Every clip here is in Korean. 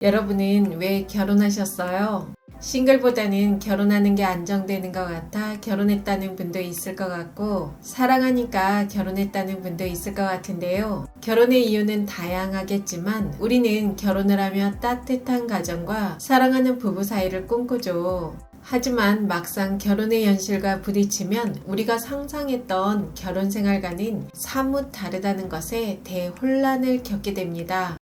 여러분은 왜 결혼하셨어요? 싱글보다는 결혼하는 게 안정되는 것 같아 결혼했다는 분도 있을 것 같고, 사랑하니까 결혼했다는 분도 있을 것 같은데요. 결혼의 이유는 다양하겠지만 우리는 결혼을 하며 따뜻한 가정과 사랑하는 부부 사이를 꿈꾸죠. 하지만 막상 결혼의 현실과 부딪히면 우리가 상상했던 결혼 생활과는 사뭇 다르다는 것에 대혼란을 겪게 됩니다.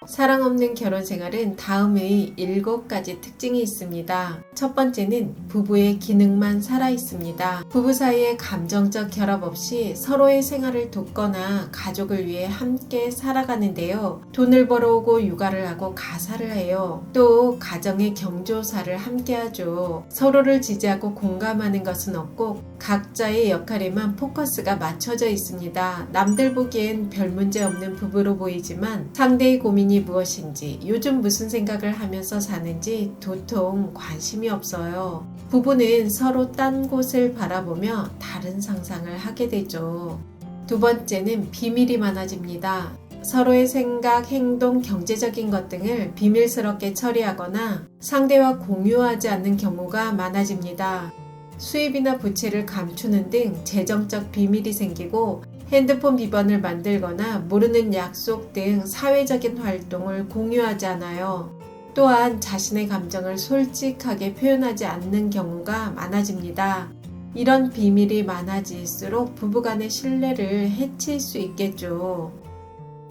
사랑 없는 결혼 생활은 다음의 7가지 특징이 있습니다. 첫 번째는 부부의 기능만 살아 있습니다. 부부 사이의 감정적 결합 없이 서로의 생활을 돕거나 가족을 위해 함께 살아가는데요. 돈을 벌어오고 육아를 하고 가사를 해요. 또 가정의 경조사를 함께 하죠. 서로를 지지하고 공감하는 것은 없고 각자의 역할에만 포커스가 맞춰져 있습니다. 남들 보기엔 별 문제 없는 부부로 보이지만 상대의 고민이 무엇인지, 요즘 무슨 생각을 하면서 사는지 도통 관심이 없어요. 부부는 서로 딴 곳을 바라보며 다른 상상을 하게 되죠. 두 번째는 비밀이 많아집니다. 서로의 생각, 행동, 경제적인 것 등을 비밀스럽게 처리하거나 상대와 공유하지 않는 경우가 많아집니다. 수입이나 부채를 감추는 등 재정적 비밀이 생기고, 핸드폰 비번을 만들거나 모르는 약속 등 사회적인 활동을 공유하지 않아요. 또한 자신의 감정을 솔직하게 표현하지 않는 경우가 많아집니다. 이런 비밀이 많아질수록 부부간의 신뢰를 해칠 수 있겠죠.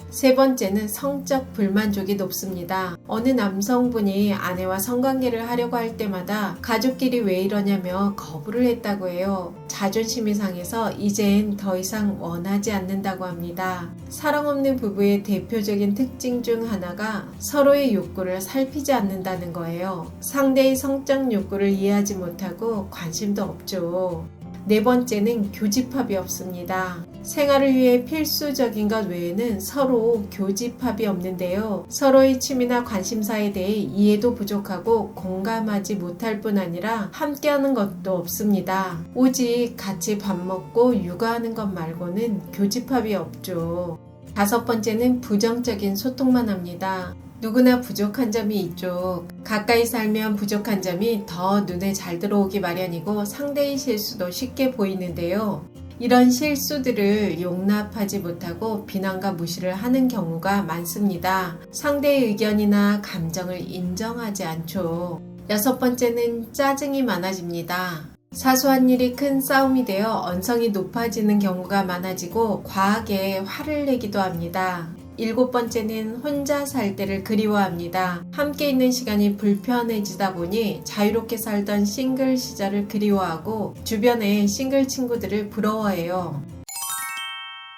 세 번째는 성적 불만족이 높습니다. 어느 남성분이 아내와 성관계를 하려고 할 때마다 가족끼리 왜 이러냐며 거부를 했다고 해요. 자존심이 상해서 이젠 더 이상 원하지 않는다고 합니다. 사랑 없는 부부의 대표적인 특징 중 하나가 서로의 욕구를 살피지 않는다는 거예요. 상대의 성적 욕구를 이해하지 못하고 관심도 없죠. 네 번째는 교집합이 없습니다. 생활을 위해 필수적인 것 외에는 서로 교집합이 없는데요. 서로의 취미나 관심사에 대해 이해도 부족하고 공감하지 못할 뿐 아니라 함께하는 것도 없습니다. 오직 같이 밥 먹고 육아하는 것 말고는 교집합이 없죠. 다섯 번째는 부정적인 소통만 합니다. 누구나 부족한 점이 있죠. 가까이 살면 부족한 점이 더 눈에 잘 들어오기 마련이고 상대의 실수도 쉽게 보이는데요. 이런 실수들을 용납하지 못하고 비난과 무시를 하는 경우가 많습니다. 상대의 의견이나 감정을 인정하지 않죠. 여섯 번째는 짜증이 많아집니다. 사소한 일이 큰 싸움이 되어 언성이 높아지는 경우가 많아지고 과하게 화를 내기도 합니다. 일곱 번째는 혼자 살 때를 그리워합니다. 함께 있는 시간이 불편해지다 보니 자유롭게 살던 싱글 시절을 그리워하고 주변의 싱글 친구들을 부러워해요.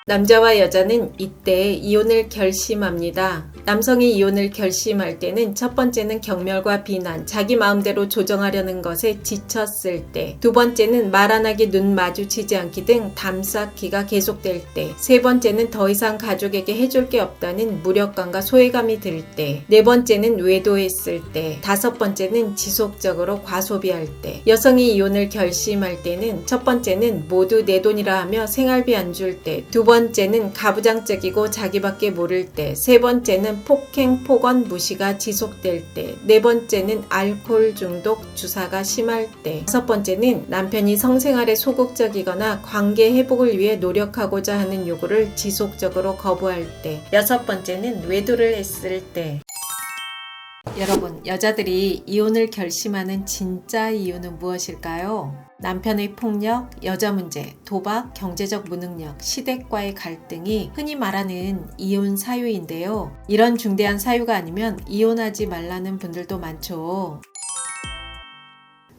남자와 여자는 이때 이혼을 결심합니다. 남성이 이혼을 결심할 때는 첫 번째는 경멸과 비난, 자기 마음대로 조정하려는 것에 지쳤을 때, 두 번째는 말 안 하기, 눈 마주치지 않기 등 담쌓기가 계속될 때, 세 번째는 더 이상 가족에게 해줄 게 없다는 무력감과 소외감이 들 때, 네 번째는 외도했을 때, 다섯 번째는 지속적으로 과소비할 때. 여성이 이혼을 결심할 때는 첫 번째는 모두 내 돈이라 하며 생활비 안 줄 때, 두 번째는 가부장적이고 자기밖에 모를 때, 세 번째는 폭행, 폭언, 무시가 지속될 때, 네 번째는 알코올 중독, 주사가 심할 때, 다섯 번째는 남편이 성생활에 소극적이거나 관계 회복을 위해 노력하고자 하는 요구를 지속적으로 거부할 때, 여섯 번째는 외도를 했을 때. 여러분, 여자들이 이혼을 결심하는 진짜 이유는 무엇일까요? 남편의 폭력, 여자 문제, 도박, 경제적 무능력, 시댁과의 갈등이 흔히 말하는 이혼 사유인데요. 이런 중대한 사유가 아니면 이혼하지 말라는 분들도 많죠.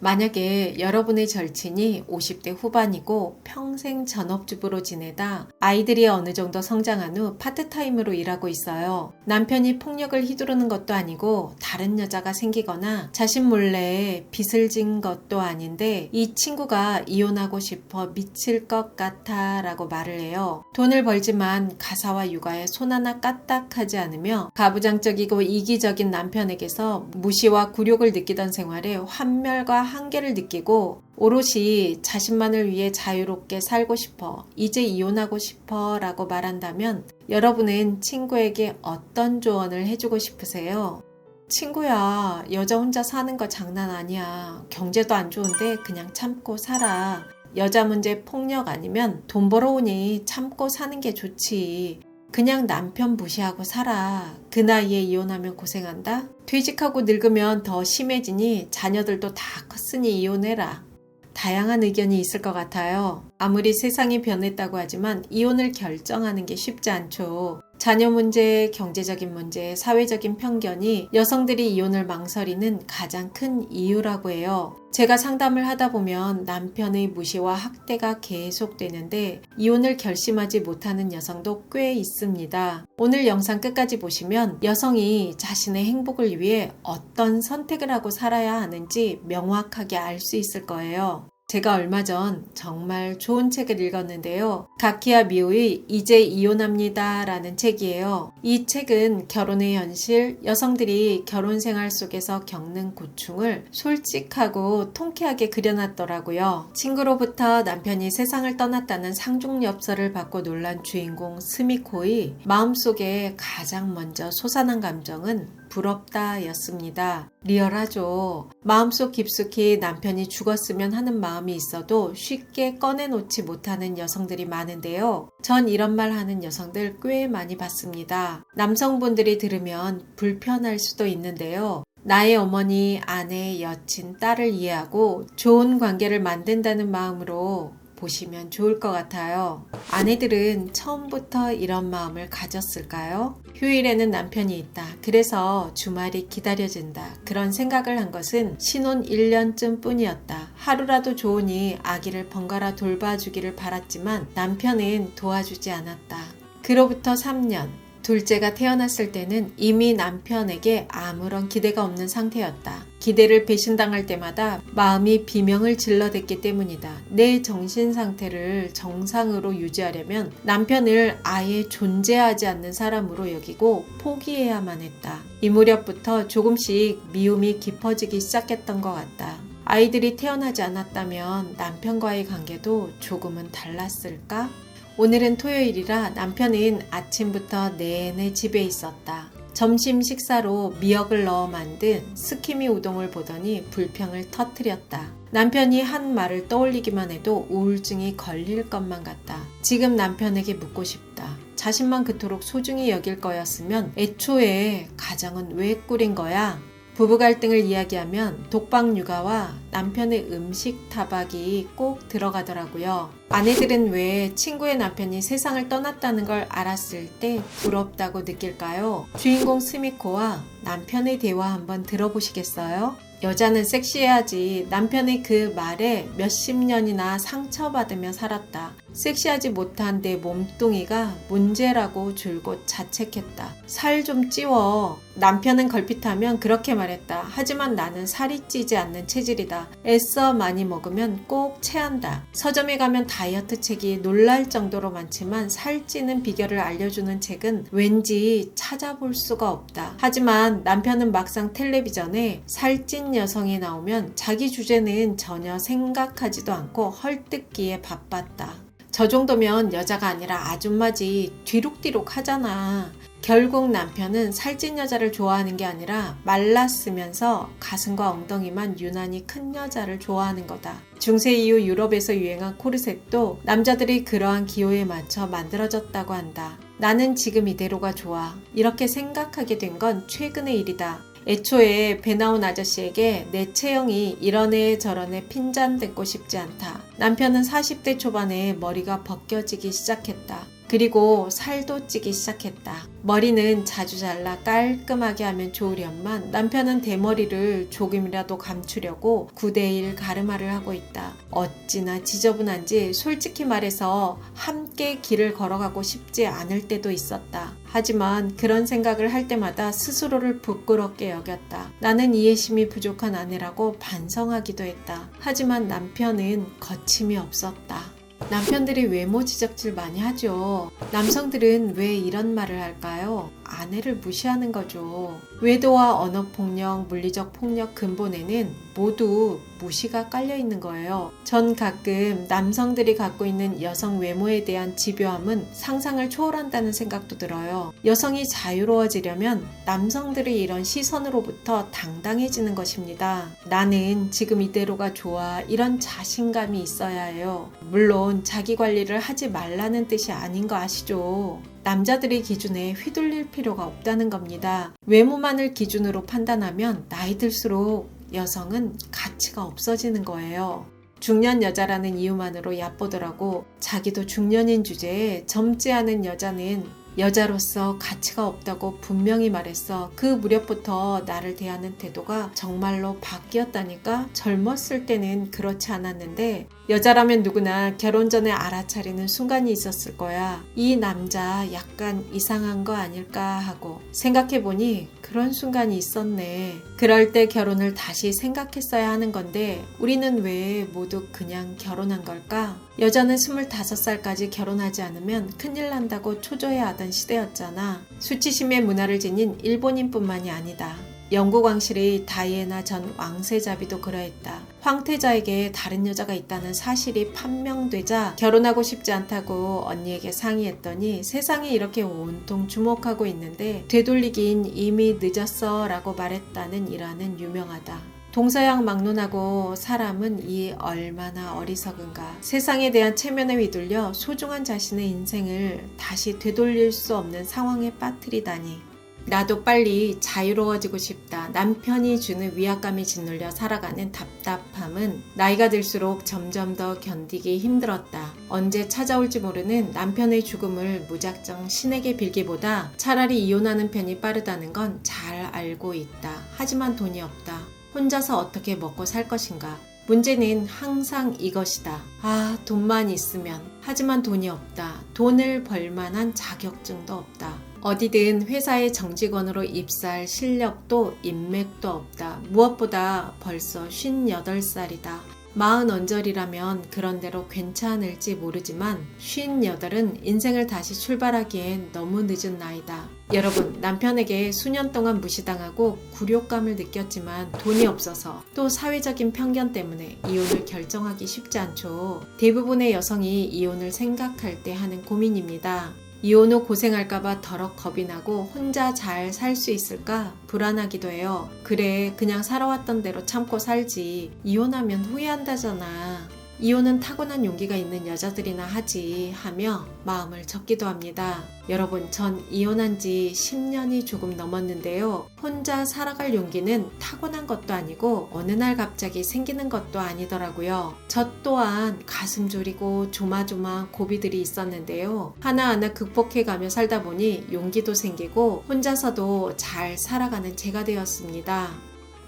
만약에 여러분의 절친이 50대 후반이고 평생 전업주부로 지내다 아이들이 어느 정도 성장한 후 파트타임으로 일하고 있어요. 남편이 폭력을 휘두르는 것도 아니고 다른 여자가 생기거나 자신 몰래 빚을 진 것도 아닌데 이 친구가 이혼하고 싶어 미칠 것 같아 라고 말을 해요. 돈을 벌지만 가사와 육아에 손 하나 까딱하지 않으며 가부장적이고 이기적인 남편에게서 무시와 굴욕을 느끼던 생활에 환멸과 한계를 느끼고 오롯이 자신만을 위해 자유롭게 살고 싶어, 이제 이혼하고 싶어 라고 말한다면 여러분은 친구에게 어떤 조언을 해주고 싶으세요? 친구야, 여자 혼자 사는 거 장난 아니야. 경제도 안 좋은데 그냥 참고 살아. 여자 문제 폭력 아니면 돈 벌어오니 참고 사는 게 좋지. 그냥 남편 무시하고 살아. 그 나이에 이혼하면 고생한다? 퇴직하고 늙으면 더 심해지니 자녀들도 다 컸으니 이혼해라. 다양한 의견이 있을 것 같아요. 아무리 세상이 변했다고 하지만 이혼을 결정하는 게 쉽지 않죠. 자녀 문제, 경제적인 문제, 사회적인 편견이 여성들이 이혼을 망설이는 가장 큰 이유라고 해요. 제가 상담을 하다 보면 남편의 무시와 학대가 계속되는데 이혼을 결심하지 못하는 여성도 꽤 있습니다. 오늘 영상 끝까지 보시면 여성이 자신의 행복을 위해 어떤 선택을 하고 살아야 하는지 명확하게 알 수 있을 거예요. 제가 얼마 전 정말 좋은 책을 읽었는데요. 가키야 미우의 이제 이혼합니다 라는 책이에요. 이 책은 결혼의 현실, 여성들이 결혼 생활 속에서 겪는 고충을 솔직하고 통쾌하게 그려놨더라고요. 친구로부터 남편이 세상을 떠났다는 상중엽서를 받고 놀란 주인공 스미코의 마음속에 가장 먼저 솟아난 감정은 부럽다 였습니다. 리얼하죠. 마음속 깊숙이 남편이 죽었으면 하는 마음이 있어도 쉽게 꺼내놓지 못하는 여성들이 많은데요. 전 이런 말 하는 여성들 꽤 많이 봤습니다. 남성분들이 들으면 불편할 수도 있는데요. 나의 어머니, 아내, 여친, 딸을 이해하고 좋은 관계를 만든다는 마음으로 보시면 좋을 것 같아요. 아내들은 처음부터 이런 마음을 가졌을까요? 휴일에는 남편이 있다. 그래서 주말이 기다려진다. 그런 생각을 한 것은 신혼 1년쯤 뿐이었다. 하루라도 좋으니 아기를 번갈아 돌봐주기를 바랐지만 남편은 도와주지 않았다. 그로부터 3년. 둘째가 태어났을 때는 이미 남편에게 아무런 기대가 없는 상태였다. 기대를 배신당할 때마다 마음이 비명을 질러댔기 때문이다. 내 정신 상태를 정상으로 유지하려면 남편을 아예 존재하지 않는 사람으로 여기고 포기해야만 했다. 이 무렵부터 조금씩 미움이 깊어지기 시작했던 것 같다. 아이들이 태어나지 않았다면 남편과의 관계도 조금은 달랐을까? 오늘은 토요일이라 남편은 아침부터 내내 집에 있었다. 점심 식사로 미역을 넣어 만든 스키미 우동을 보더니 불평을 터뜨렸다. 남편이 한 말을 떠올리기만 해도 우울증이 걸릴 것만 같다. 지금 남편에게 묻고 싶다. 자신만 그토록 소중히 여길 거였으면 애초에 가정은 왜 꾸린 거야? 부부 갈등을 이야기하면 독박 육아와 남편의 음식 타박이 꼭 들어가더라고요. 아내들은 왜 친구의 남편이 세상을 떠났다는 걸 알았을 때 부럽다고 느낄까요? 주인공 스미코와 남편의 대화 한번 들어보시겠어요? 여자는 섹시해야지. 남편의 그 말에 몇십 년이나 상처받으며 살았다. 섹시하지 못한 내 몸뚱이가 문제라고 줄곧 자책했다. 살 좀 찌워. 남편은 걸핏하면 그렇게 말했다. 하지만 나는 살이 찌지 않는 체질이다. 애써 많이 먹으면 꼭 체한다. 서점에 가면 다이어트 책이 놀랄 정도로 많지만 살찌는 비결을 알려주는 책은 왠지 찾아볼 수가 없다. 하지만 남편은 막상 텔레비전에 살찐 여성이 나오면 자기 주제는 전혀 생각하지도 않고 헐뜯기에 바빴다. 저 정도면 여자가 아니라 아줌마지. 뒤룩뒤룩 하잖아. 결국 남편은 살찐 여자를 좋아하는 게 아니라 말랐으면서 가슴과 엉덩이만 유난히 큰 여자를 좋아하는 거다. 중세 이후 유럽에서 유행한 코르셋도 남자들이 그러한 기호에 맞춰 만들어졌다고 한다. 나는 지금 이대로가 좋아. 이렇게 생각하게 된 건 최근의 일이다. 애초에 배 나온 아저씨에게 내 체형이 이런 애 저런 애 핀잔댔고 싶지 않다. 남편은 40대 초반에 머리가 벗겨지기 시작했다. 그리고 살도 찌기 시작했다. 머리는 자주 잘라 깔끔하게 하면 좋으련만 남편은 대머리를 조금이라도 감추려고 9대1 가르마를 하고 있다. 어찌나 지저분한지 솔직히 말해서 함께 길을 걸어가고 싶지 않을 때도 있었다. 하지만 그런 생각을 할 때마다 스스로를 부끄럽게 여겼다. 나는 이해심이 부족한 아내라고 반성하기도 했다. 하지만 남편은 거침이 없었다. 남편들이 외모 지적질 많이 하죠. 남성들은 왜 이런 말을 할까요? 아내를 무시하는 거죠. 외도와 언어폭력, 물리적 폭력 근본에는 모두 무시가 깔려 있는 거예요. 전 가끔 남성들이 갖고 있는 여성 외모에 대한 집요함은 상상을 초월한다는 생각도 들어요. 여성이 자유로워지려면 남성들이 이런 시선으로부터 당당해지는 것입니다. 나는 지금 이대로가 좋아, 이런 자신감이 있어야 해요. 물론 자기 관리를 하지 말라는 뜻이 아닌 거 아시죠? 남자들의 기준에 휘둘릴 필요가 없다는 겁니다. 외모만을 기준으로 판단하면 나이 들수록 여성은 가치가 없어지는 거예요. 중년 여자라는 이유만으로 얕보더라고. 자기도 중년인 주제에 젊지 않은 여자는 여자로서 가치가 없다고 분명히 말했어. 그 무렵부터 나를 대하는 태도가 정말로 바뀌었다니까. 젊었을 때는 그렇지 않았는데 여자라면 누구나 결혼 전에 알아차리는 순간이 있었을 거야. 이 남자 약간 이상한 거 아닐까 하고 생각해보니 그런 순간이 있었네. 그럴 때 결혼을 다시 생각했어야 하는 건데 우리는 왜 모두 그냥 결혼한 걸까? 여자는 25살까지 결혼하지 않으면 큰일 난다고 초조해하던 시대였잖아. 수치심의 문화를 지닌 일본인뿐만이 아니다. 영국 왕실의 다이애나 전 왕세자비도 그러했다. 황태자에게 다른 여자가 있다는 사실이 판명되자 결혼하고 싶지 않다고 언니에게 상의했더니 세상이 이렇게 온통 주목하고 있는데 되돌리긴 이미 늦었어 라고 말했다는 일화는 유명하다. 동서양 막론하고 사람은 이 얼마나 어리석은가. 세상에 대한 체면에 휘둘려 소중한 자신의 인생을 다시 되돌릴 수 없는 상황에 빠뜨리다니. 나도 빨리 자유로워지고 싶다. 남편이 주는 위압감이 짓눌려 살아가는 답답함은 나이가 들수록 점점 더 견디기 힘들었다. 언제 찾아올지 모르는 남편의 죽음을 무작정 신에게 빌기보다 차라리 이혼하는 편이 빠르다는 건 잘 알고 있다. 하지만 돈이 없다. 혼자서 어떻게 먹고 살 것인가? 문제는 항상 이것이다. 아, 돈만 있으면. 하지만 돈이 없다. 돈을 벌 만한 자격증도 없다. 어디든 회사의 정직원으로 입사할 실력도 인맥도 없다. 무엇보다 벌써 58살이다. 40언저리라면 그런대로 괜찮을지 모르지만 58은 인생을 다시 출발하기엔 너무 늦은 나이다. 여러분, 남편에게 수년 동안 무시당하고 굴욕감을 느꼈지만 돈이 없어서 또 사회적인 편견 때문에 이혼을 결정하기 쉽지 않죠. 대부분의 여성이 이혼을 생각할 때 하는 고민입니다. 이혼 후 고생할까봐 더럭 겁이 나고 혼자 잘 살 수 있을까 불안하기도 해요. 그래, 그냥 살아왔던 대로 참고 살지. 이혼하면 후회한다잖아. 이혼은 타고난 용기가 있는 여자들이나 하지 하며 마음을 접기도 합니다. 여러분, 전 이혼한 지 10년이 조금 넘었는데요. 혼자 살아갈 용기는 타고난 것도 아니고 어느 날 갑자기 생기는 것도 아니더라고요. 저 또한 가슴 졸이고 조마조마 고비들이 있었는데요. 하나하나 극복해가며 살다 보니 용기도 생기고 혼자서도 잘 살아가는 제가 되었습니다.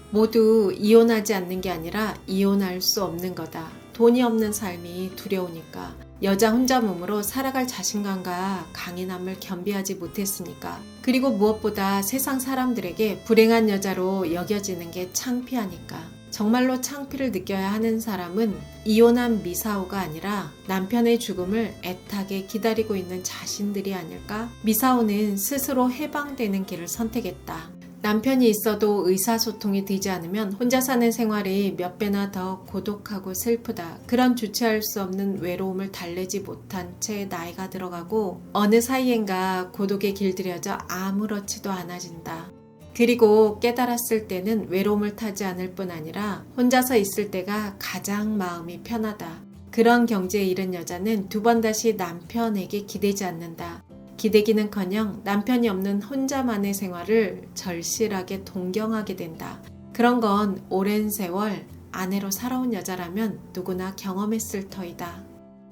모두 이혼하지 않는 게 아니라 이혼할 수 없는 거다. 돈이 없는 삶이 두려우니까. 여자 혼자 몸으로 살아갈 자신감과 강인함을 겸비하지 못했으니까. 그리고 무엇보다 세상 사람들에게 불행한 여자로 여겨지는 게 창피하니까. 정말로 창피를 느껴야 하는 사람은 이혼한 미사오가 아니라 남편의 죽음을 애타게 기다리고 있는 자신들이 아닐까? 미사오는 스스로 해방되는 길을 선택했다. 남편이 있어도 의사소통이 되지 않으면 혼자 사는 생활이 몇 배나 더 고독하고 슬프다. 그런 주체할 수 없는 외로움을 달래지 못한 채 나이가 들어가고 어느 사이엔가 고독에 길들여져 아무렇지도 않아진다. 그리고 깨달았을 때는 외로움을 타지 않을 뿐 아니라 혼자서 있을 때가 가장 마음이 편하다. 그런 경지에 이른 여자는 두 번 다시 남편에게 기대지 않는다. 기대기는커녕 남편이 없는 혼자만의 생활을 절실하게 동경하게 된다. 그런 건 오랜 세월 아내로 살아온 여자라면 누구나 경험했을 터이다.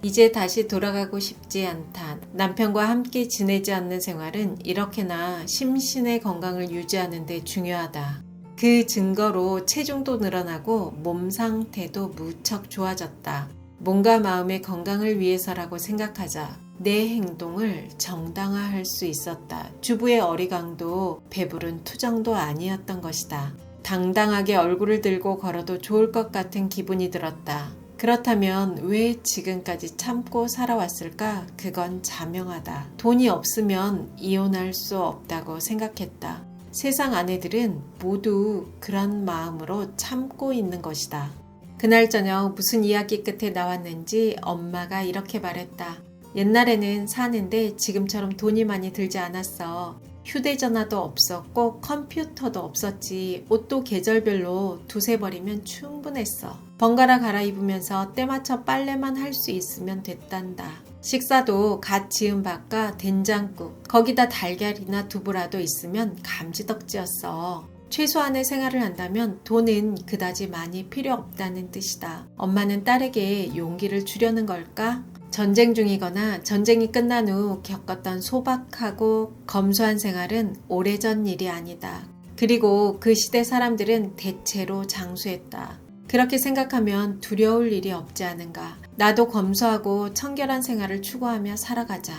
이제 다시 돌아가고 싶지 않다. 남편과 함께 지내지 않는 생활은 이렇게나 심신의 건강을 유지하는 데 중요하다. 그 증거로 체중도 늘어나고 몸 상태도 무척 좋아졌다. 몸과 마음의 건강을 위해서라고 생각하자 내 행동을 정당화할 수 있었다. 주부의 어리광도 배부른 투정도 아니었던 것이다. 당당하게 얼굴을 들고 걸어도 좋을 것 같은 기분이 들었다. 그렇다면 왜 지금까지 참고 살아왔을까? 그건 자명하다. 돈이 없으면 이혼할 수 없다고 생각했다. 세상 아내들은 모두 그런 마음으로 참고 있는 것이다. 그날 저녁 무슨 이야기 끝에 나왔는지 엄마가 이렇게 말했다. 옛날에는 사는데 지금처럼 돈이 많이 들지 않았어. 휴대전화도 없었고 컴퓨터도 없었지. 옷도 계절별로 두세 벌이면 충분했어. 번갈아 갈아입으면서 때맞춰 빨래만 할 수 있으면 됐단다. 식사도 갓 지은 밥과 된장국, 거기다 달걀이나 두부라도 있으면 감지덕지였어. 최소한의 생활을 한다면 돈은 그다지 많이 필요 없다는 뜻이다. 엄마는 딸에게 용기를 주려는 걸까? 전쟁 중이거나 전쟁이 끝난 후 겪었던 소박하고 검소한 생활은 오래전 일이 아니다. 그리고 그 시대 사람들은 대체로 장수했다. 그렇게 생각하면 두려울 일이 없지 않은가. 나도 검소하고 청결한 생활을 추구하며 살아가자.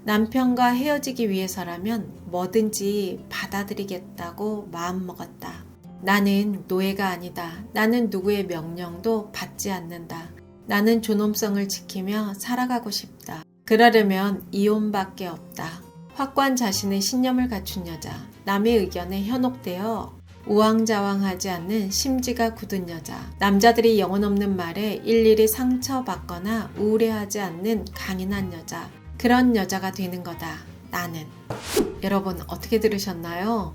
남편과 헤어지기 위해서라면 뭐든지 받아들이겠다고 마음먹었다. 나는 노예가 아니다. 나는 누구의 명령도 받지 않는다. 나는 존엄성을 지키며 살아가고 싶다. 그러려면 이혼밖에 없다. 확고한 자신의 신념을 갖춘 여자, 남의 의견에 현혹되어 우왕좌왕하지 않는 심지가 굳은 여자, 남자들이 영혼 없는 말에 일일이 상처받거나 우울해하지 않는 강인한 여자, 그런 여자가 되는 거다. 나는. 여러분 어떻게 들으셨나요?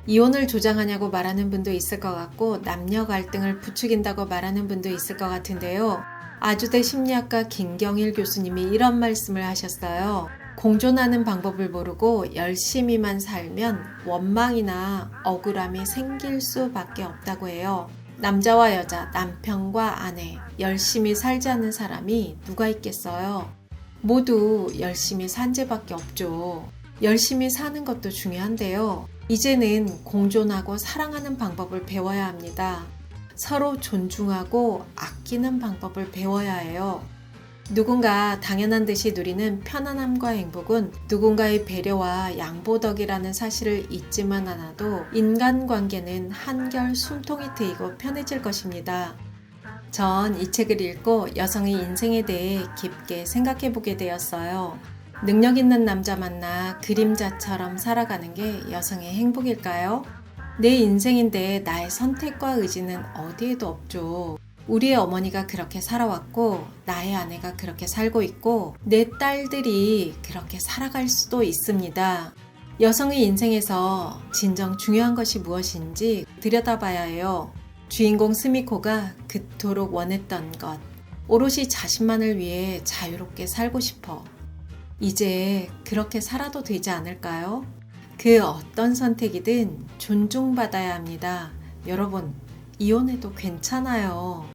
이혼을 조장하냐고 말하는 분도 있을 것 같고 남녀 갈등을 부추긴다고 말하는 분도 있을 것 같은데요. 아주대 심리학과 김경일 교수님이 이런 말씀을 하셨어요. 공존하는 방법을 모르고 열심히만 살면 원망이나 억울함이 생길 수밖에 없다고 해요. 남자와 여자, 남편과 아내, 열심히 살지 않는 사람이 누가 있겠어요? 모두 열심히 산 죄밖에 없죠. 열심히 사는 것도 중요한데요. 이제는 공존하고 사랑하는 방법을 배워야 합니다. 서로 존중하고 아끼는 방법을 배워야 해요. 누군가 당연한 듯이 누리는 편안함과 행복은 누군가의 배려와 양보덕이라는 사실을 잊지만 않아도 인간관계는 한결 숨통이 트이고 편해질 것입니다. 전 이 책을 읽고 여성의 인생에 대해 깊게 생각해 보게 되었어요. 능력 있는 남자 만나 그림자처럼 살아가는 게 여성의 행복일까요? 내 인생인데 나의 선택과 의지는 어디에도 없죠. 우리의 어머니가 그렇게 살아왔고 나의 아내가 그렇게 살고 있고 내 딸들이 그렇게 살아갈 수도 있습니다. 여성의 인생에서 진정 중요한 것이 무엇인지 들여다봐야 해요. 주인공 스미코가 그토록 원했던 것, 오롯이 자신만을 위해 자유롭게 살고 싶어. 이제 그렇게 살아도 되지 않을까요? 그 어떤 선택이든 존중받아야 합니다. 여러분, 이혼해도 괜찮아요.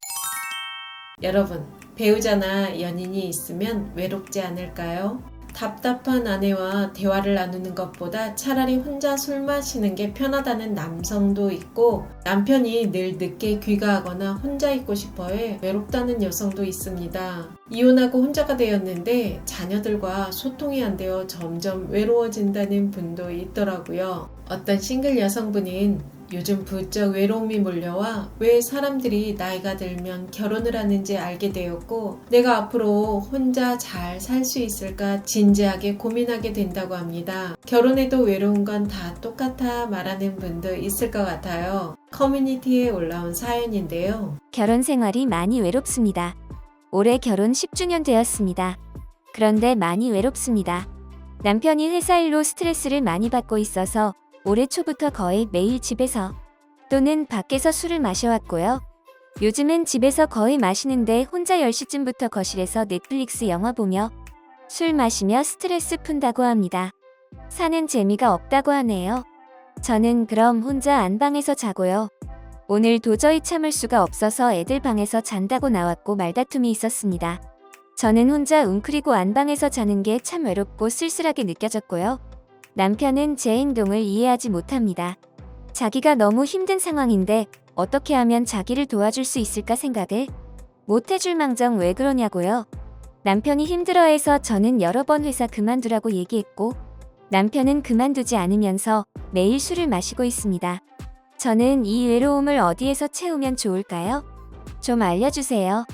여러분, 배우자나 연인이 있으면 외롭지 않을까요? 답답한 아내와 대화를 나누는 것보다 차라리 혼자 술 마시는 게 편하다는 남성도 있고, 남편이 늘 늦게 귀가하거나 혼자 있고 싶어해 외롭다는 여성도 있습니다. 이혼하고 혼자가 되었는데 자녀들과 소통이 안 되어 점점 외로워진다는 분도 있더라고요. 어떤 싱글 여성분은 요즘 부쩍 외로움이 몰려와 왜 사람들이 나이가 들면 결혼을 하는지 알게 되었고 내가 앞으로 혼자 잘 살 수 있을까 진지하게 고민하게 된다고 합니다. 결혼해도 외로운 건 다 똑같아 말하는 분도 있을 것 같아요. 커뮤니티에 올라온 사연인데요. 결혼 생활이 많이 외롭습니다. 올해 결혼 10주년 되었습니다. 그런데 많이 외롭습니다. 남편이 회사 일로 스트레스를 많이 받고 있어서 올해 초부터 거의 매일 집에서 또는 밖에서 술을 마셔왔고요. 요즘은 집에서 거의 마시는데 혼자 10시쯤부터 거실에서 넷플릭스 영화 보며 술 마시며 스트레스 푼다고 합니다. 사는 재미가 없다고 하네요. 저는 그럼 혼자 안방에서 자고요. 오늘 도저히 참을 수가 없어서 애들 방에서 잔다고 나왔고 말다툼이 있었습니다. 저는 혼자 웅크리고 안방에서 자는 게 참 외롭고 쓸쓸하게 느껴졌고요. 남편은 제 행동을 이해하지 못합니다. 자기가 너무 힘든 상황인데 어떻게 하면 자기를 도와줄 수 있을까 생각을 못해줄 망정 왜 그러냐고요. 남편이 힘들어해서 저는 여러 번 회사 그만두라고 얘기했고 남편은 그만두지 않으면서 매일 술을 마시고 있습니다. 저는 이 외로움을 어디에서 채우면 좋을까요? 좀 알려주세요.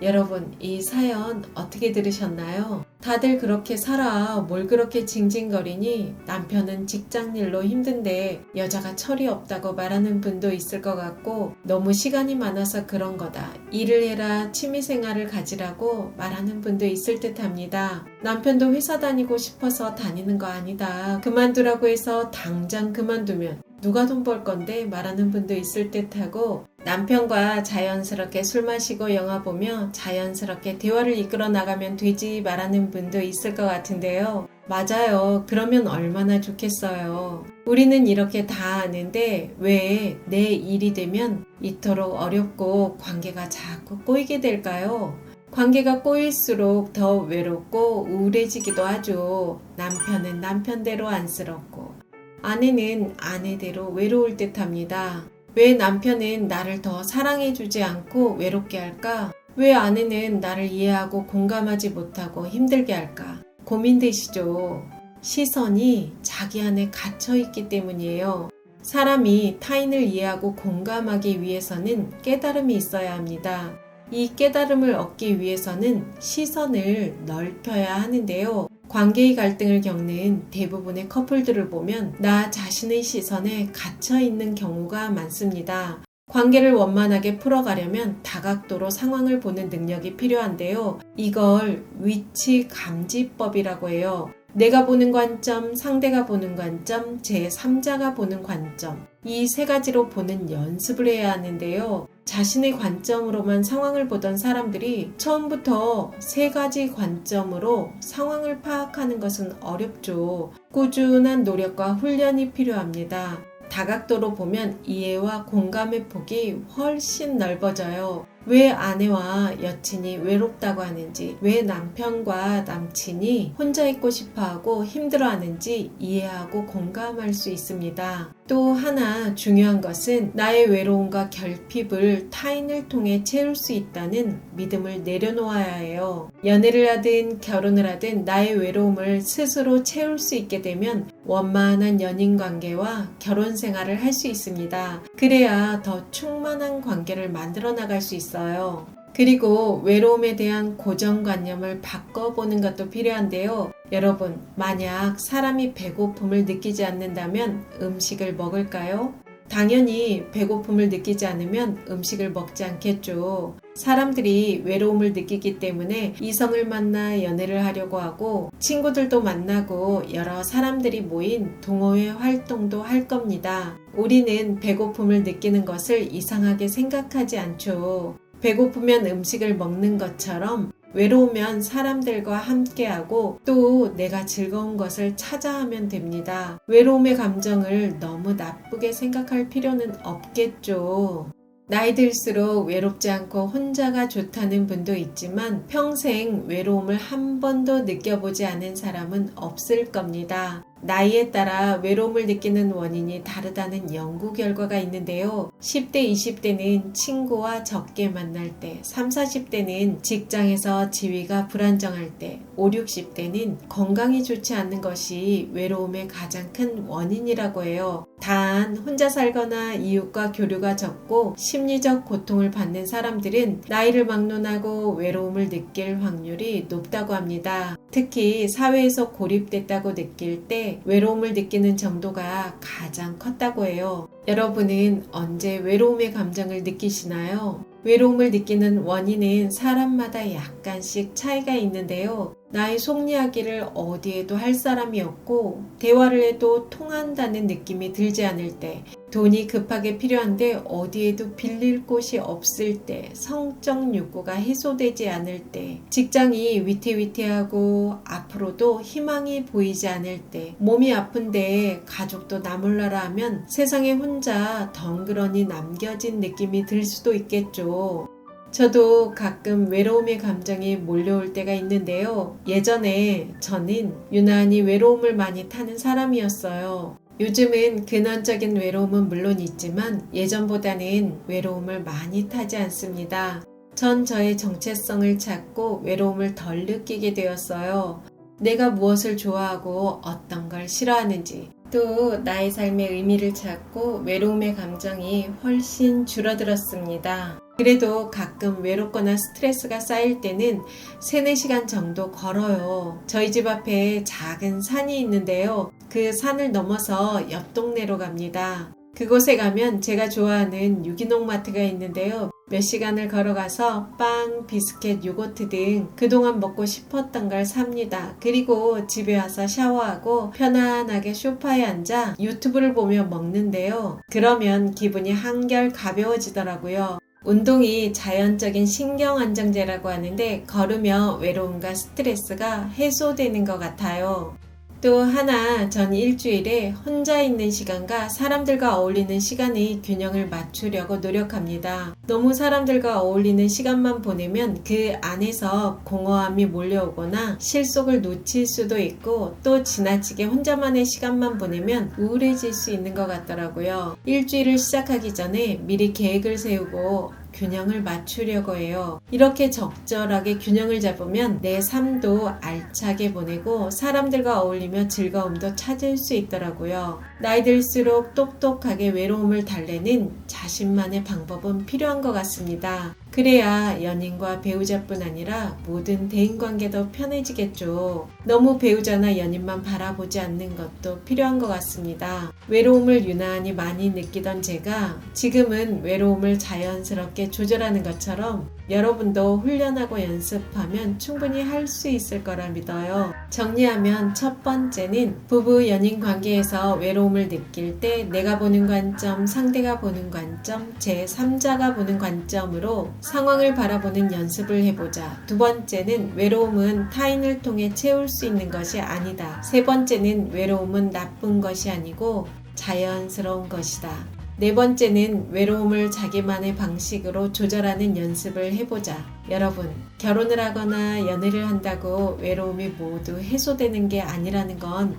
여러분, 이 사연 어떻게 들으셨나요? 다들 그렇게 살아. 뭘 그렇게 징징거리니? 남편은 직장일로 힘든데 여자가 철이 없다고 말하는 분도 있을 것 같고, 너무 시간이 많아서 그런 거다. 일을 해라, 취미생활을 가지라고 말하는 분도 있을 듯 합니다. 남편도 회사 다니고 싶어서 다니는 거 아니다. 그만두라고 해서 당장 그만두면 누가 돈 벌 건데 말하는 분도 있을 듯하고, 남편과 자연스럽게 술 마시고 영화 보며 자연스럽게 대화를 이끌어 나가면 되지 말하는 분도 있을 것 같은데요. 맞아요. 그러면 얼마나 좋겠어요. 우리는 이렇게 다 아는데 왜 내 일이 되면 이토록 어렵고 관계가 자꾸 꼬이게 될까요? 관계가 꼬일수록 더 외롭고 우울해지기도 하죠. 남편은 남편대로 안쓰럽고 아내는 아내대로 외로울 듯 합니다. 왜 남편은 나를 더 사랑해주지 않고 외롭게 할까? 왜 아내는 나를 이해하고 공감하지 못하고 힘들게 할까? 고민되시죠? 시선이 자기 안에 갇혀있기 때문이에요. 사람이 타인을 이해하고 공감하기 위해서는 깨달음이 있어야 합니다. 이 깨달음을 얻기 위해서는 시선을 넓혀야 하는데요. 관계의 갈등을 겪는 대부분의 커플들을 보면 나 자신의 시선에 갇혀있는 경우가 많습니다. 관계를 원만하게 풀어가려면 다각도로 상황을 보는 능력이 필요한데요. 이걸 위치 감지법이라고 해요. 내가 보는 관점, 상대가 보는 관점, 제3자가 보는 관점, 이 세 가지로 보는 연습을 해야 하는데요. 자신의 관점으로만 상황을 보던 사람들이 처음부터 세 가지 관점으로 상황을 파악하는 것은 어렵죠. 꾸준한 노력과 훈련이 필요합니다. 다각도로 보면 이해와 공감의 폭이 훨씬 넓어져요. 왜 아내와 여친이 외롭다고 하는지, 왜 남편과 남친이 혼자 있고 싶어하고 힘들어하는지 이해하고 공감할 수 있습니다. 또 하나 중요한 것은 나의 외로움과 결핍을 타인을 통해 채울 수 있다는 믿음을 내려놓아야 해요. 연애를 하든 결혼을 하든 나의 외로움을 스스로 채울 수 있게 되면 원만한 연인 관계와 결혼 생활을 할 수 있습니다. 그래야 더 충만한 관계를 만들어 나갈 수 있어요. 그리고 외로움에 대한 고정관념을 바꿔보는 것도 필요한데요. 여러분, 만약 사람이 배고픔을 느끼지 않는다면 음식을 먹을까요? 당연히 배고픔을 느끼지 않으면 음식을 먹지 않겠죠. 사람들이 외로움을 느끼기 때문에 이성을 만나 연애를 하려고 하고 친구들도 만나고 여러 사람들이 모인 동호회 활동도 할 겁니다. 우리는 배고픔을 느끼는 것을 이상하게 생각하지 않죠. 배고프면 음식을 먹는 것처럼 외로우면 사람들과 함께하고 또 내가 즐거운 것을 찾아 하면 됩니다. 외로움의 감정을 너무 나쁘게 생각할 필요는 없겠죠. 나이 들수록 외롭지 않고 혼자가 좋다는 분도 있지만 평생 외로움을 한 번도 느껴보지 않은 사람은 없을 겁니다. 나이에 따라 외로움을 느끼는 원인이 다르다는 연구 결과가 있는데요. 10대, 20대는 친구와 적게 만날 때, 30, 40대는 직장에서 지위가 불안정할 때, 50, 60대는 건강이 좋지 않는 것이 외로움의 가장 큰 원인이라고 해요. 단 혼자 살거나 이웃과 교류가 적고 심리적 고통을 받는 사람들은 나이를 막론하고 외로움을 느낄 확률이 높다고 합니다. 특히 사회에서 고립됐다고 느낄 때 외로움을 느끼는 정도가 가장 컸다고 해요. 여러분은 언제 외로움의 감정을 느끼시나요? 외로움을 느끼는 원인은 사람마다 약간씩 차이가 있는데요. 나의 속 이야기를 어디에도 할 사람이 없고 대화를 해도 통한다는 느낌이 들지 않을 때, 돈이 급하게 필요한데 어디에도 빌릴 곳이 없을 때, 성적 욕구가 해소되지 않을 때, 직장이 위태위태하고 앞으로도 희망이 보이지 않을 때, 몸이 아픈데 가족도 나 몰라라 하면 세상에 혼자 덩그러니 남겨진 느낌이 들 수도 있겠죠. 저도 가끔 외로움의 감정이 몰려올 때가 있는데요. 예전에 저는 유난히 외로움을 많이 타는 사람이었어요. 요즘은 근원적인 외로움은 물론 있지만 예전보다는 외로움을 많이 타지 않습니다. 전 저의 정체성을 찾고 외로움을 덜 느끼게 되었어요. 내가 무엇을 좋아하고 어떤 걸 싫어하는지, 또 나의 삶의 의미를 찾고 외로움의 감정이 훨씬 줄어들었습니다. 그래도 가끔 외롭거나 스트레스가 쌓일 때는 3, 4시간 정도 걸어요. 저희 집 앞에 작은 산이 있는데요. 그 산을 넘어서 옆 동네로 갑니다. 그곳에 가면 제가 좋아하는 유기농 마트가 있는데요. 몇 시간을 걸어가서 빵, 비스켓, 요거트 등 그동안 먹고 싶었던 걸 삽니다. 그리고 집에 와서 샤워하고 편안하게 소파에 앉아 유튜브를 보며 먹는데요. 그러면 기분이 한결 가벼워지더라고요. 운동이 자연적인 신경 안정제라고 하는데 걸으며 외로움과 스트레스가 해소되는 것 같아요. 또 하나, 전 일주일에 혼자 있는 시간과 사람들과 어울리는 시간의 균형을 맞추려고 노력합니다. 너무 사람들과 어울리는 시간만 보내면 그 안에서 공허함이 몰려오거나 실속을 놓칠 수도 있고 또 지나치게 혼자만의 시간만 보내면 우울해질 수 있는 것 같더라고요. 일주일을 시작하기 전에 미리 계획을 세우고 균형을 맞추려고 해요. 이렇게 적절하게 균형을 잡으면 내 삶도 알차게 보내고 사람들과 어울리며 즐거움도 찾을 수 있더라고요. 나이 들수록 똑똑하게 외로움을 달래는 자신만의 방법은 필요한 것 같습니다. 그래야 연인과 배우자뿐 아니라 모든 대인관계도 편해지겠죠. 너무 배우자나 연인만 바라보지 않는 것도 필요한 것 같습니다. 외로움을 유난히 많이 느끼던 제가 지금은 외로움을 자연스럽게 조절하는 것처럼 여러분도 훈련하고 연습하면 충분히 할 수 있을 거라 믿어요. 정리하면 첫 번째는 부부 연인 관계에서 외로움을 느낄 때 내가 보는 관점, 상대가 보는 관점, 제3자가 보는 관점으로 상황을 바라보는 연습을 해보자. 두 번째는 외로움은 타인을 통해 채울 수 있는 것이 아니다. 세 번째는 외로움은 나쁜 것이 아니고 자연스러운 것이다. 네 번째는 외로움을 자기만의 방식으로 조절하는 연습을 해보자. 여러분, 결혼을 하거나 연애를 한다고 외로움이 모두 해소되는 게 아니라는 건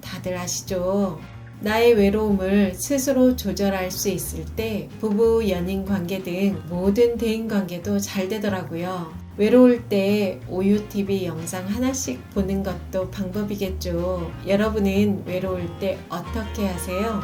다들 아시죠? 나의 외로움을 스스로 조절할 수 있을 때 부부, 연인 관계 등 모든 대인 관계도 잘 되더라고요. 외로울 때 OUTV 영상 하나씩 보는 것도 방법이겠죠. 여러분은 외로울 때 어떻게 하세요?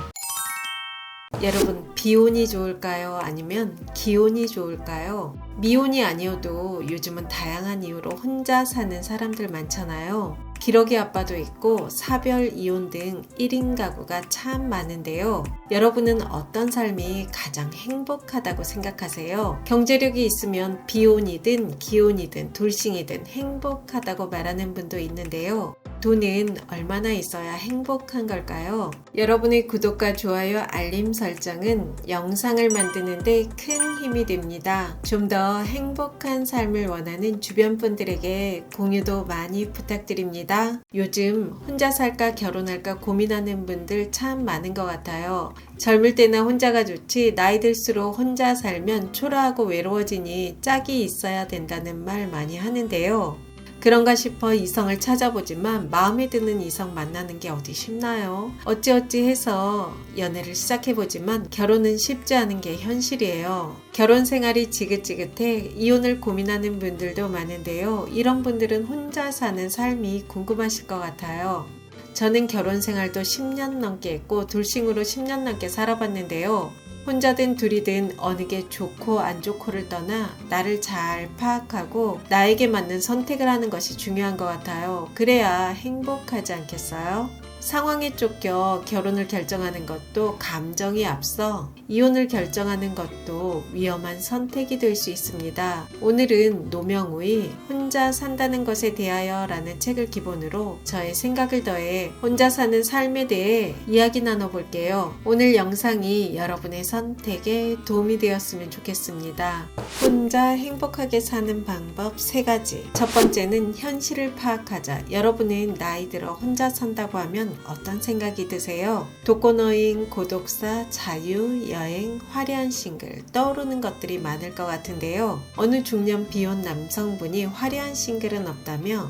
여러분, 비혼이 좋을까요? 아니면 기혼이 좋을까요? 미혼이 아니어도 요즘은 다양한 이유로 혼자 사는 사람들 많잖아요. 기러기 아빠도 있고 사별 이혼 등 1인 가구가 참 많은데요. 여러분은 어떤 삶이 가장 행복하다고 생각하세요? 경제력이 있으면 비혼이든 기혼이든 돌싱이든 행복하다고 말하는 분도 있는데요. 돈은 얼마나 있어야 행복한 걸까요? 여러분의 구독과 좋아요, 알림 설정은 영상을 만드는데 큰 힘이 됩니다. 좀 더 행복한 삶을 원하는 주변 분들에게 공유도 많이 부탁드립니다. 요즘 혼자 살까 결혼할까 고민하는 분들 참 많은 것 같아요. 젊을 때나 혼자가 좋지 나이 들수록 혼자 살면 초라하고 외로워지니 짝이 있어야 된다는 말 많이 하는데요. 그런가 싶어 이성을 찾아보지만 마음에 드는 이성 만나는 게 어디 쉽나요? 어찌어찌 해서 연애를 시작해보지만 결혼은 쉽지 않은 게 현실이에요. 결혼 생활이 지긋지긋해 이혼을 고민하는 분들도 많은데요. 이런 분들은 혼자 사는 삶이 궁금하실 것 같아요. 저는 결혼 생활도 10년 넘게 했고 돌싱으로 10년 넘게 살아봤는데요. 혼자든 둘이든 어느 게 좋고 안 좋고를 떠나 나를 잘 파악하고 나에게 맞는 선택을 하는 것이 중요한 것 같아요. 그래야 행복하지 않겠어요? 상황에 쫓겨 결혼을 결정하는 것도 감정이 앞서 이혼을 결정하는 것도 위험한 선택이 될 수 있습니다. 오늘은 노명우의 혼자 산다는 것에 대하여 라는 책을 기본으로 저의 생각을 더해 혼자 사는 삶에 대해 이야기 나눠볼게요. 오늘 영상이 여러분의 선택에 도움이 되었으면 좋겠습니다. 혼자 행복하게 사는 방법 3가지. 첫 번째는 현실을 파악하자. 여러분은 나이 들어 혼자 산다고 하면 어떤 생각이 드세요? 독거노인, 고독사, 자유, 여행, 화려한 싱글 떠오르는 것들이 많을 것 같은데요. 어느 중년 비혼 남성분이 화려한 싱글은 없다며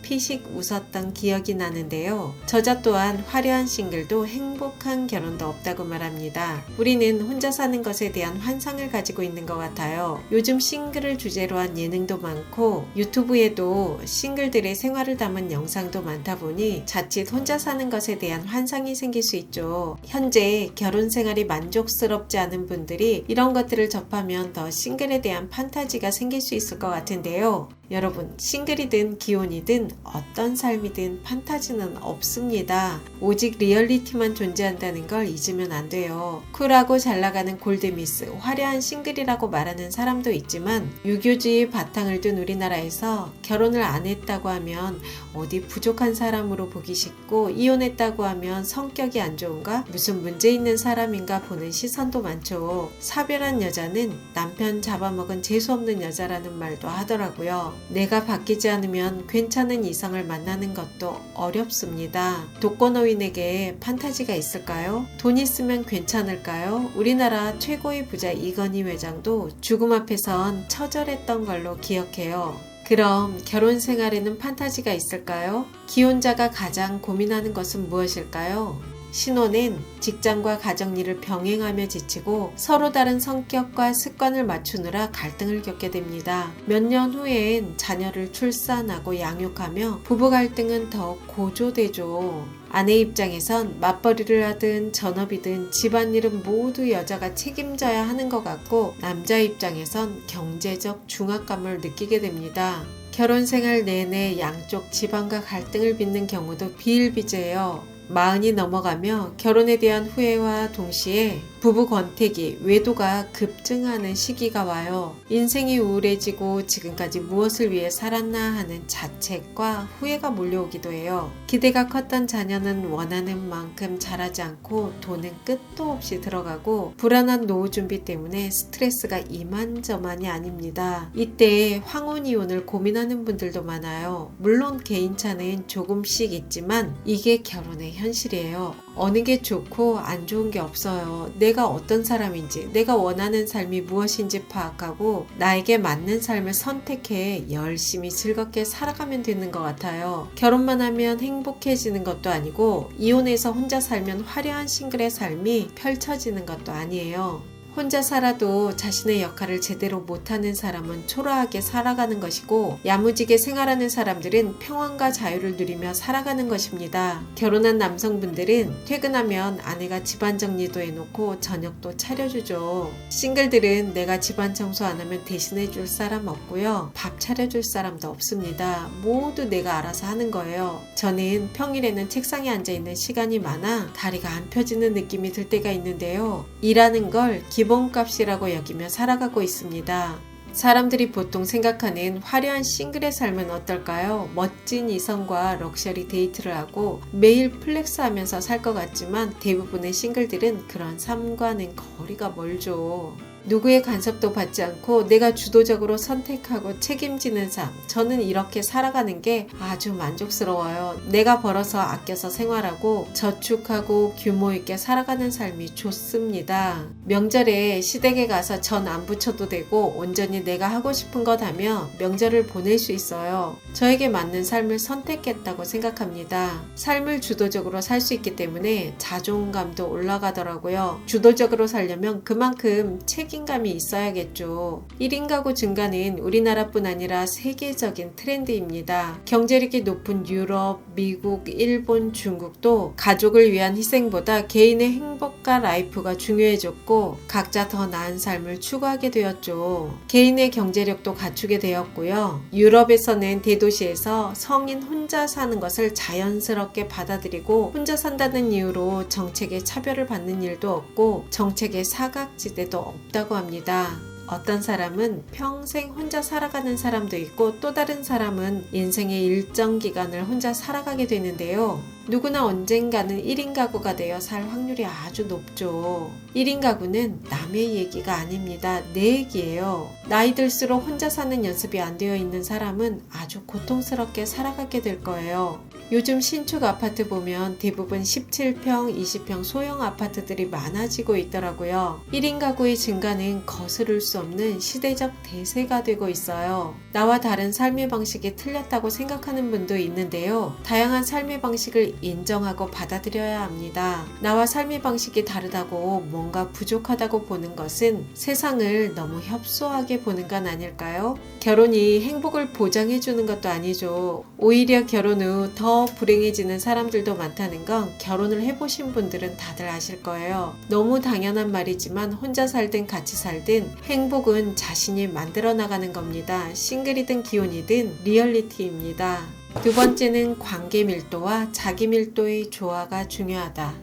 피식 웃었던 기억이 나는데요. 저자 또한 화려한 싱글도 행복한 결혼도 없다고 말합니다. 우리는 혼자 사는 것에 대한 환상을 가지고 있는 것 같아요. 요즘 싱글을 주제로 한 예능도 많고 유튜브에도 싱글들의 생활을 담은 영상도 많다 보니 자칫 혼자 사는 것에 대한 환상이 생길 수 있죠. 현재 결혼 생활이 만족스럽지 않은 분들이 이런 것들을 접하면 더 싱글에 대한 판타지가 생길 수 있을 것 같은데요. 여러분, 싱글이든 기혼이든 어떤 삶이든 판타지는 없습니다. 오직 리얼리티만 존재한다는 걸 잊으면 안 돼요. 쿨하고 잘 나가는 골드미스, 화려한 싱글이라고 말하는 사람도 있지만 유교주의 바탕을 둔 우리나라에서 결혼을 안 했다고 하면 어디 부족한 사람으로 보기 쉽고 이혼했다고 하면 성격이 안 좋은가? 무슨 문제 있는 사람인가 보는 시선도 많죠. 사별한 여자는 남편 잡아먹은 재수없는 여자라는 말도 하더라고요. 내가 바뀌지 않으면 괜찮은 이성을 만나는 것도 어렵습니다. 독거노인에게 판타지가 있을까요? 돈 있으면 괜찮을까요? 우리나라 최고의 부자 이건희 회장도 죽음 앞에선 처절했던 걸로 기억해요. 그럼 결혼 생활에는 판타지가 있을까요? 기혼자가 가장 고민하는 것은 무엇일까요? 신혼은 직장과 가정일을 병행하며 지치고 서로 다른 성격과 습관을 맞추느라 갈등을 겪게 됩니다. 몇 년 후엔 자녀를 출산하고 양육하며 부부 갈등은 더 고조되죠. 아내 입장에선 맞벌이를 하든 전업이든 집안일은 모두 여자가 책임져야 하는 것 같고 남자 입장에선 경제적 중압감을 느끼게 됩니다. 결혼 생활 내내 양쪽 집안과 갈등을 빚는 경우도 비일비재해요. 40이 넘어가며 결혼에 대한 후회와 동시에 부부 권태기, 외도가 급증하는 시기가 와요. 인생이 우울해지고 지금까지 무엇을 위해 살았나 하는 자책과 후회가 몰려오기도 해요. 기대가 컸던 자녀는 원하는 만큼 자라지 않고 돈은 끝도 없이 들어가고 불안한 노후 준비 때문에 스트레스가 이만저만이 아닙니다. 이때 황혼 이혼을 고민하는 분들도 많아요. 물론 개인차는 조금씩 있지만 이게 결혼의 현실이에요. 어느 게 좋고 안 좋은 게 없어요. 내가 어떤 사람인지, 내가 원하는 삶이 무엇인지 파악하고 나에게 맞는 삶을 선택해 열심히 즐겁게 살아가면 되는 것 같아요. 결혼만 하면 행복해지는 것도 아니고 이혼해서 혼자 살면 화려한 싱글의 삶이 펼쳐지는 것도 아니에요. 혼자 살아도 자신의 역할을 제대로 못하는 사람은 초라하게 살아가는 것이고 야무지게 생활하는 사람들은 평안과 자유를 누리며 살아가는 것입니다. 결혼한 남성분들은 퇴근하면 아내가 집안 정리도 해놓고 저녁도 차려주죠. 싱글들은 내가 집안 청소 안 하면 대신해줄 사람 없고요. 밥 차려줄 사람도 없습니다. 모두 내가 알아서 하는 거예요. 저는 평일에는 책상에 앉아있는 시간이 많아 다리가 안 펴지는 느낌이 들 때가 있는데요. 일하는 걸 기본값이라고 여기며 살아가고 있습니다. 사람들이 보통 생각하는 화려한 싱글의 삶은 어떨까요? 멋진 이성과 럭셔리 데이트를 하고 매일 플렉스하면서 살 것 같지만 대부분의 싱글들은 그런 삶과는 거리가 멀죠. 누구의 간섭도 받지 않고 내가 주도적으로 선택하고 책임지는 삶. 저는 이렇게 살아가는 게 아주 만족스러워요. 내가 벌어서 아껴서 생활하고 저축하고 규모 있게 살아가는 삶이 좋습니다. 명절에 시댁에 가서 전 안 부쳐도 되고 온전히 내가 하고 싶은 것 하며 명절을 보낼 수 있어요. 저에게 맞는 삶을 선택했다고 생각합니다. 삶을 주도적으로 살 수 있기 때문에 자존감도 올라가더라고요. 주도적으로 살려면 그만큼 책임감이 있어야겠죠. 1인 가구 증가는 우리나라뿐 아니라 세계적인 트렌드입니다. 경제력이 높은 유럽, 미국, 일본, 중국도 가족을 위한 희생보다 개인의 행복과 라이프가 중요해졌고 각자 더 나은 삶을 추구하게 되었죠. 개인의 경제력도 갖추게 되었고요. 유럽에서는 대도시에서 성인 혼자 사는 것을 자연스럽게 받아들이고 혼자 산다는 이유로 정책의 차별을 받는 일도 없고 정책의 사각지대도 없다고 합니다. 어떤 사람은 평생 혼자 살아가는 사람도 있고 또 다른 사람은 인생의 일정 기간을 혼자 살아가게 되는데요. 누구나 언젠가는 1인 가구가 되어 살 확률이 아주 높죠. 1인 가구는 남의 얘기가 아닙니다. 내 얘기예요. 나이 들수록 혼자 사는 연습이 안 되어 있는 사람은 아주 고통스럽게 살아가게 될 거예요. 요즘 신축 아파트 보면 대부분 17평, 20평 소형 아파트들이 많아지고 있더라고요. 1인 가구의 증가는 거스를 수 없는 시대적 대세가 되고 있어요. 나와 다른 삶의 방식이 틀렸다고 생각하는 분도 있는데요. 다양한 삶의 방식을 인정하고 받아들여야 합니다. 나와 삶의 방식이 다르다고 뭔가 부족하다고 보는 것은 세상을 너무 협소하게 보는 건 아닐까요? 결혼이 행복을 보장해주는 것도 아니죠. 오히려 결혼 후 더 불행해지는 사람들도 많다는 건 결혼을 해보신 분들은 다들 아실 거예요. 너무 당연한 말이지만 혼자 살든 같이 살든 행복은 자신이 만들어 나가는 겁니다. 싱글이든 기혼이든 리얼리티입니다. 두 번째는 관계 밀도와 자기 밀도의 조화가 중요하다.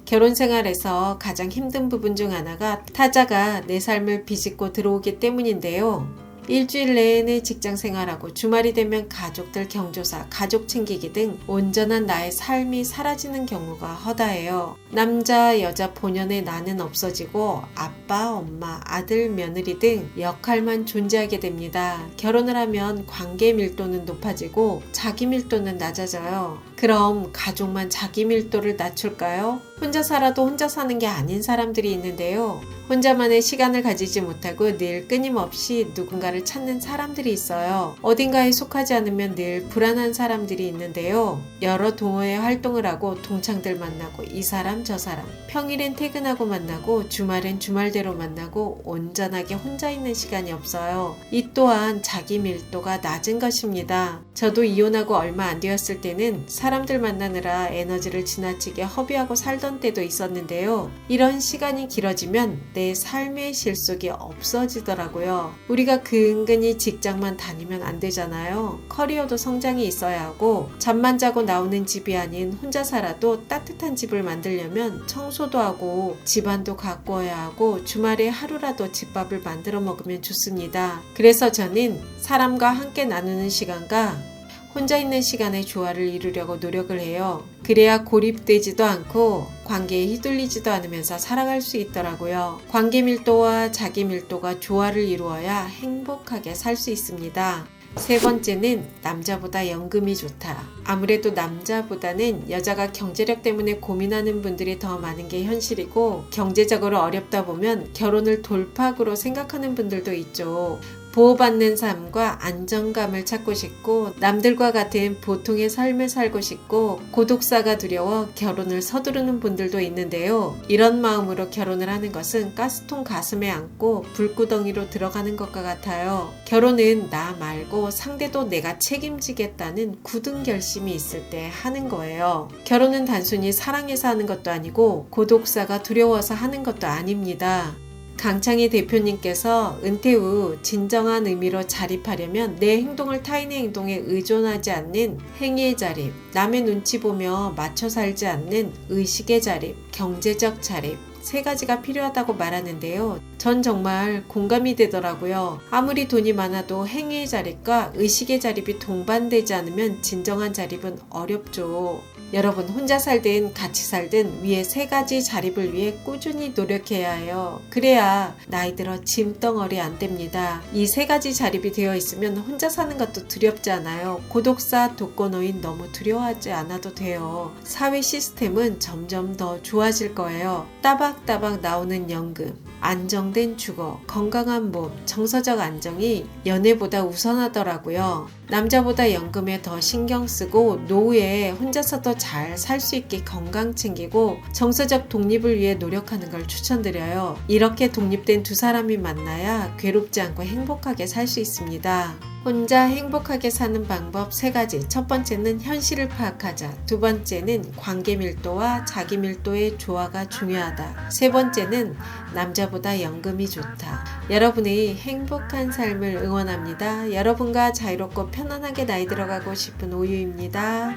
결혼 생활에서 가장 힘든 부분 중 하나가 타자가 내 삶을 비집고 들어오기 때문인데요. 일주일 내내 직장 생활하고 주말이 되면 가족들 경조사, 가족 챙기기 등 온전한 나의 삶이 사라지는 경우가 허다해요. 남자, 여자 본연의 나는 없어지고 아빠, 엄마, 아들, 며느리 등 역할만 존재하게 됩니다. 결혼을 하면 관계 밀도는 높아지고 자기 밀도는 낮아져요. 그럼 가족만 자기 밀도를 낮출까요? 혼자 살아도 혼자 사는 게 아닌 사람들이 있는데요. 혼자만의 시간을 가지지 못하고 늘 끊임없이 누군가를 찾는 사람들이 있어요. 어딘가에 속하지 않으면 늘 불안한 사람들이 있는데요. 여러 동호회 활동을 하고 동창들 만나고 이 사람 저 사람, 평일엔 퇴근하고 만나고 주말엔 주말대로 만나고 온전하게 혼자 있는 시간이 없어요. 이 또한 자기 밀도가 낮은 것입니다. 저도 이혼하고 얼마 안 되었을 때는 사람들 만나느라 에너지를 지나치게 허비하고 살던 때도 있었는데요. 이런 시간이 길어지면 내 삶의 실속이 없어지더라고요. 우리가 근근히 직장만 다니면 안 되잖아요. 커리어도 성장이 있어야 하고 잠만 자고 나오는 집이 아닌 혼자 살아도 따뜻한 집을 만들려면 청소도 하고 집안도 가꾸어야 하고 주말에 하루라도 집밥을 만들어 먹으면 좋습니다. 그래서 저는 사람과 함께 나누는 시간과 혼자 있는 시간의 조화를 이루려고 노력을 해요. 그래야 고립되지도 않고 관계에 휘둘리지도 않으면서 살아갈 수 있더라고요. 관계 밀도와 자기 밀도가 조화를 이루어야 행복하게 살 수 있습니다. 세 번째는 남자보다 연금이 좋다. 아무래도 남자보다는 여자가 경제력 때문에 고민하는 분들이 더 많은 게 현실이고 경제적으로 어렵다 보면 결혼을 돌파구로 생각하는 분들도 있죠. 보호받는 삶과 안정감을 찾고 싶고 남들과 같은 보통의 삶을 살고 싶고 고독사가 두려워 결혼을 서두르는 분들도 있는데요. 이런 마음으로 결혼을 하는 것은 가스통 가슴에 안고 불구덩이로 들어가는 것과 같아요. 결혼은 나 말고 상대도 내가 책임지겠다는 굳은 결심이 있을 때 하는 거예요. 결혼은 단순히 사랑해서 하는 것도 아니고 고독사가 두려워서 하는 것도 아닙니다. 강창희 대표님께서 은퇴 후 진정한 의미로 자립하려면 내 행동을 타인의 행동에 의존하지 않는 행위의 자립, 남의 눈치 보며 맞춰 살지 않는 의식의 자립, 경제적 자립, 세 가지가 필요하다고 말하는데요. 전 정말 공감이 되더라고요. 아무리 돈이 많아도 행위의 자립과 의식의 자립이 동반되지 않으면 진정한 자립은 어렵죠. 여러분 혼자 살든 같이 살든 위에 세 가지 자립을 위해 꾸준히 노력해야 해요. 그래야 나이 들어 짐덩어리 안 됩니다. 이 세 가지 자립이 되어 있으면 혼자 사는 것도 두렵지 않아요. 고독사, 독거노인 너무 두려워하지 않아도 돼요. 사회 시스템은 점점 더 좋아질 거예요. 따박따박 나오는 연금, 안정된 주거, 건강한 몸, 정서적 안정이 연애보다 우선하더라고요. 남자보다 연금에 더 신경 쓰고 노후에 혼자서도 잘 살 수 있게 건강 챙기고 정서적 독립을 위해 노력하는 걸 추천드려요. 이렇게 독립된 두 사람이 만나야 괴롭지 않고 행복하게 살 수 있습니다. 혼자 행복하게 사는 방법 세 가지. 첫 번째는 현실을 파악하자. 두 번째는 관계 밀도와 자기 밀도의 조화가 중요하다. 세 번째는 남자보다 연금이 좋다. 여러분의 행복한 삶을 응원합니다. 여러분과 자유롭고 편안하게 나이 들어가고 싶은 오유입니다.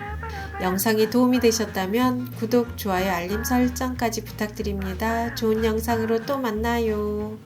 영상이 도움이 되셨다면 구독, 좋아요, 알림 설정까지 부탁드립니다. 좋은 영상으로 또 만나요.